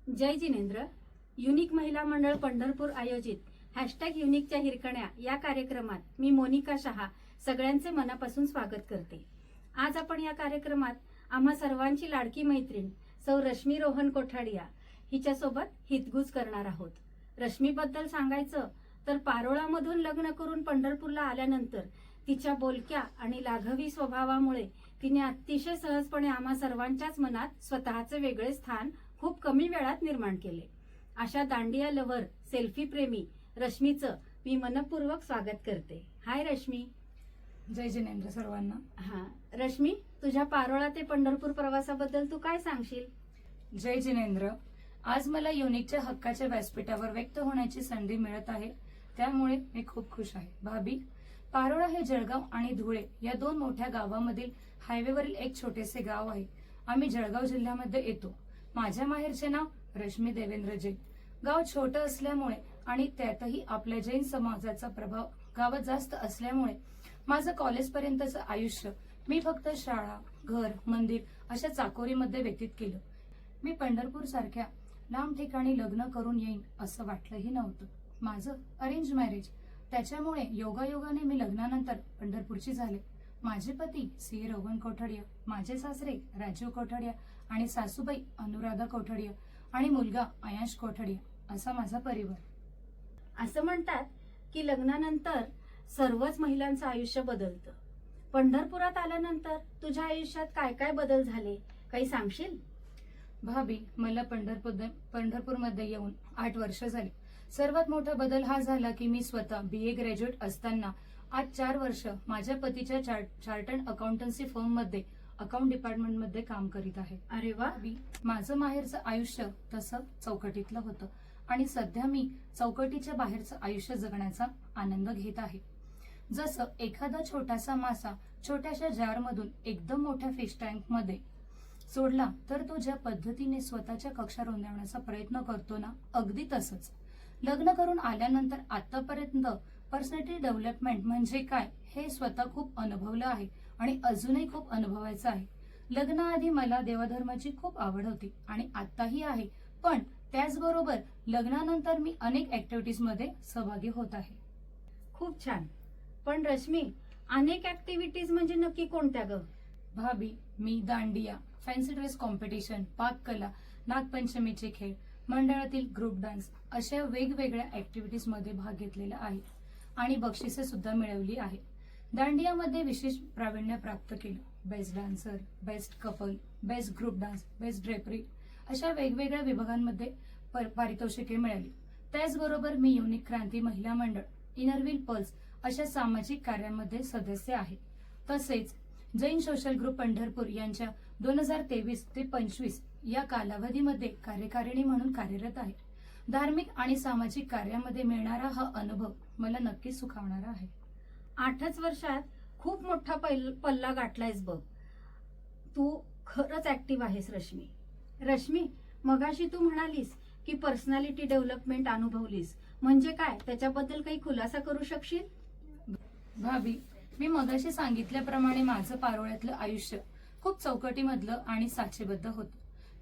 जय Jinendra. Unique महिला मंडळ पंढरपूर आयोजित #युनिकच्या हिरकण्या या कार्यक्रमात मी मोनिका शहा सगळ्यांचे मनापासून स्वागत करते. आज आपण या कार्यक्रमात आम्हा सर्वांची लाडकी मैत्रीण सौ रश्मी रोहन कोठाडिया हिच्यासोबत हितगुज करणार आहोत. रश्मीबद्दल सांगायचं तर पारोळामधून लग्न करून पंढरपूरला आल्यानंतर तिच्या बोलक्या आणि लाघवी स्वभावामुळे तिने अतिशय सहजपणे आम्हा सर्वांच्याच मनात स्वतःचे वेगळे स्थान खूप कमी वेळात निर्माण केले. अशा दांडिया लव्हर, सेल्फी प्रेमी रश्मीचं मी मनपूर्वक स्वागत करते. हाय रश्मी. जय जिनेंद्र सर्वांना. हा रश्मी, तुझ्या पारोळा ते पंढरपूर प्रवासाबद्दल तू काय सांगशील? जय जिनेंद्र. आज मला युनिकच्या हक्काच्या व्यासपीठावर व्यक्त होण्याची संधी मिळत आहे, त्यामुळे मी खूप खुश आहे. भाभी, पारोळा हे जळगाव आणि धुळे या दोन मोठ्या गावांमधील हायवेवरील एक छोटेसे गाव आहे. आम्ही जळगाव जिल्ह्यामध्ये येतो. माझ्या माहेरचे नाव रश्मी देवेंद्र जैन. गाव छोटं असल्यामुळे आणि त्यातही आपल्या जैन समाजाचा प्रभाव गावात जास्त असल्यामुळे माझं कॉलेजपर्यंतचं आयुष्य मी फक्त शाळा, घर, मंदिर अशा चाकोरीमध्ये व्यतीत केलं. मी पंढरपूर सारख्या लांब ठिकाणी लग्न करून येईन असं वाटलंही नव्हतं. माझं अरेंज मॅरेज, त्याच्यामुळे योगायोगाने मी लग्नानंतर पंढरपूरची झाले. माझे पती सी रोहन कोठाडिया, माझे सासरे राजीव कोठाडिया आणि सासूबाई अनुराधा कोठाडिया आणि मुलगा अयांश कोठाडिया असा माझा परिवार. असं म्हणतात की लग्नानंतर सर्वच महिलांचं आयुष्य बदलतं. पंढरपुरात आल्यानंतर तुझ्या आयुष्यात काय काय बदल झाले, काही सांगशील? भाभी, मला पंढरपूरमध्ये येऊन 8 वर्ष झाली. सर्वात मोठा बदल हा झाला की मी स्वतः BA ग्रॅज्युएट असताना आज 4 वर्ष माझ्या पतीच्या चार्टर्ड अकाउंटन्सी फर्म मध्ये अकाउंट डिपार्टमेंटमध्ये काम करीत आहे. अरे वा. माझं माहेरचं आयुष्य तसं चौकटीतलं होतं आणि सध्या मी चौकटीच्या बाहेरचं आयुष्य जगण्याचा आनंद घेत आहे. जसं एखादा छोटासा मासा छोट्याशा जारमधून एकदम मोठ्या फिश टँक मध्ये सोडला तर तो ज्या पद्धतीने स्वतःच्या कक्षा रुंदावण्याचा प्रयत्न करतो ना, अगदी तसंच लग्न करून आल्यानंतर आतापर्यंत पर्सनॅलिटी डेव्हलपमेंट म्हणजे काय हे स्वतः खूप अनुभवलं आहे आणि अजूनही खूप अनुभवायचं आहे. लग्नाआधी मला देवधर्माची खूप आवड होती आणि आताही आहे, पण त्याचबरोबर लग्नानंतर मी अनेक ऍक्टिव्हिटीज मध्ये सहभागी होत आहे. खूप छान. पण रश्मी, अनेक ऍक्टिव्हिटीज म्हणजे नक्की कोणत्या ग? भाभी, मी दांडिया, फॅन्सी ड्रेस कॉम्पिटिशन, पाककला, नागपंचमीचे खेळ, मंडळातील ग्रुप डान्स अशा वेगवेगळ्या ऍक्टिव्हिटीज मध्ये भाग घेतलेला आहे आणि बक्षिसे सुद्धा मिळवली आहे. दांडियामध्ये विशेष प्रावीण्य प्राप्त केलं. Best dancer, best couple, best group dance, best drapery अशा वेगवेगळ्या विभागांमध्ये पारितोषिके मिळाली. त्याचबरोबर मी युनिक क्रांती महिला मंडळ, इनरव्हील पल्स अशा सामाजिक कार्यामध्ये सदस्य आहे. तसेच जैन सोशल ग्रुप पंढरपूर यांच्या 2023 ते 25 या कालावधीमध्ये कार्यकारिणी म्हणून कार्यरत आहे. धार्मिक आणि सामाजिक कार्यामध्ये मिळणारा हा अनुभव मला नक्कीच सुखावणारा आहे. 8च वर्षात खूप मोठा पल्ला गाठलायस बघ. तू खरंच ऍक्टिव्ह आहेस रश्मी. रश्मी, मगाशी तू म्हणालीस की पर्सनॅलिटी डेव्हलपमेंट अनुभवलीस, म्हणजे काय, त्याच्याबद्दल काही खुलासा करू शकशील? भाभी, मी मगाशी सांगितल्याप्रमाणे माझं पारोळ्यातलं आयुष्य खूप चौकटीमधलं आणि साचेबद्ध होतं.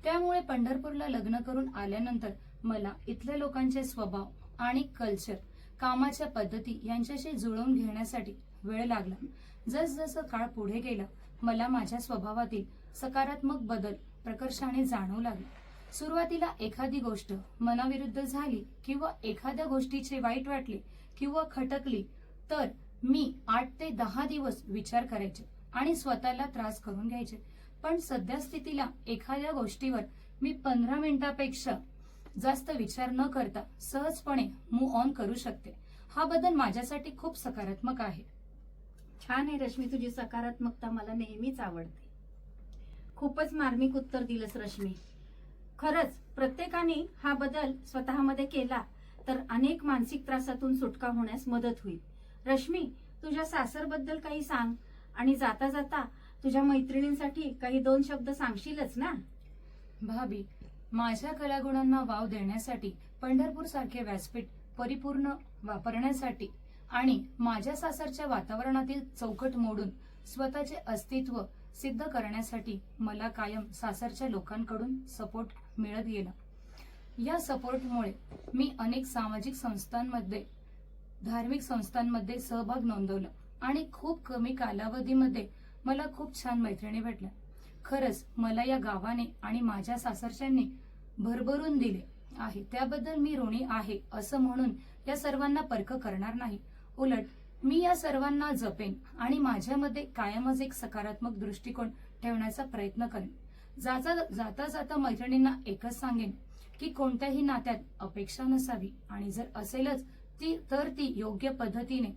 त्यामुळे पंढरपूरला लग्न करून आल्यानंतर मला इथल्या लोकांचे स्वभाव आणि कल्चर, कामाच्या पद्धती यांच्याशी जुळवून घेण्यासाठी वेळ लागला. जसजसं काळ पुढे गेला मला माझ्या स्वभावातील सकारात्मक बदल प्रकर्षाने जाणवू लागले. सुरुवातीला एखादी गोष्ट मनाविरुद्ध झाली किंवा एखाद्या गोष्टीचे वाईट वाटले किंवा खटकली तर मी 8 ते 10 दिवस विचार करायचे आणि स्वतःला त्रास करून घ्यायचे. पण सध्या स्थितीला एखाद्या गोष्टीवर मी 15 मिनिटापेक्षा जास्त विचार न करता सहजपणे मूव्ह ऑन करू शकते. हा बदल माझ्यासाठी खूप सकारात्मक आहे. छान आहे रश्मी, तुझी सकारात्मकता मला नेहमीच आवडते. खूपच मार्मिक उत्तर दिलंस रश्मी. खरंच प्रत्येकाने हा बदल स्वतःमध्ये केला तर अनेक मानसिक त्रासातून सुटका होण्यास मदत होईल. रश्मी, तुझ्या सासरबद्दल काही सांग आणि जाता जाता तुझ्या मैत्रिणींसाठी काही 2 शब्द सांगशीलच ना? भाभी, माझ्या कलागुणांना वाव देण्यासाठी पंढरपूर सारखे व्यासपीठ परिपूर्ण वापरण्यासाठी आणि माझ्या सासरच्या वातावरणातील चौकट मोडून स्वतःचे अस्तित्व सिद्ध करण्यासाठी मला कायम सासरच्या लोकांकडून सपोर्ट मिळत गेला. या सपोर्टमुळे मी अनेक सामाजिक संस्थांमध्ये, धार्मिक संस्थांमध्ये सहभाग नोंदवला आणि खूप कमी कालावधीमध्ये मला खूप छान मैत्रिणी भेटल्या. खरंच मला या गावाने आणि माझ्या सासरच्यांनी भरभरून दिले आहे, त्याबद्दल मी ऋणी आहे असं म्हणून या सर्वांना परक करणार नाही. उलट मी या सर्वांना जपेन आणि माझ्यामध्ये कायमच एक सकारात्मक दृष्टिकोन ठेवण्याचा प्रयत्न करेन. जाता जाता मैत्रिणींना एकच सांगेन की कोणत्याही नात्यात अपेक्षा नसावी आणि जर असेलच तर ती योग्य पद्धतीने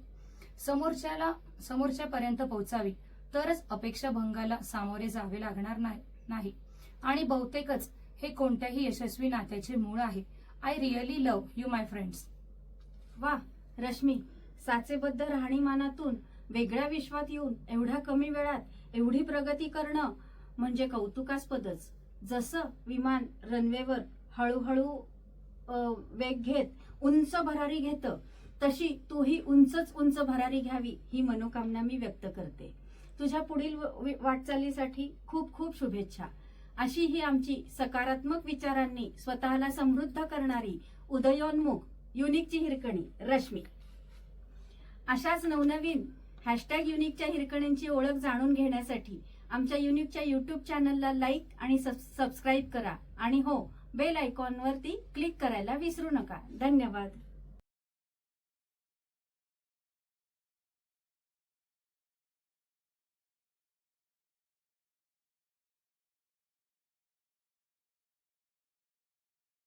समोरच्यापर्यंत पोहोचावी, तरच अपेक्षा भंगाला सामोरे जावे लागणार नाही. आणि बहुतेकच हे कोणत्याही यशस्वी नात्याचे मूळ आहे. I really love you my friends. वा रश्मी, साचेबद्ध राहणीमानातून वेगळ्या विश्वात येऊन एवढ्या कमी वेळात एवढी प्रगती करणं म्हणजे कौतुकास्पदच. जसं विमान रनवेवर हळूहळू वेग घेत उंच भरारी घेतं, तशी तूही उंच भरारी घ्यावी ही मनोकामना मी व्यक्त करते. तुझ्या पुढील वाटचालीसाठी खूप खूप शुभेच्छा. अशी ही आमची सकारात्मक विचारांनी स्वतःला समृद्ध करणारी उदयोन्मुख युनिकची हिरकणी रश्मी. अशाच नवनवीन #युनिकच्या हिरकणींची ओळख जाणून घेण्यासाठी आमच्या युनिकच्या युट्यूब चॅनलला लाईक आणि सबस्क्राईब करा आणि हो, बेल आयकॉनवरती क्लिक करायला विसरू नका. धन्यवाद.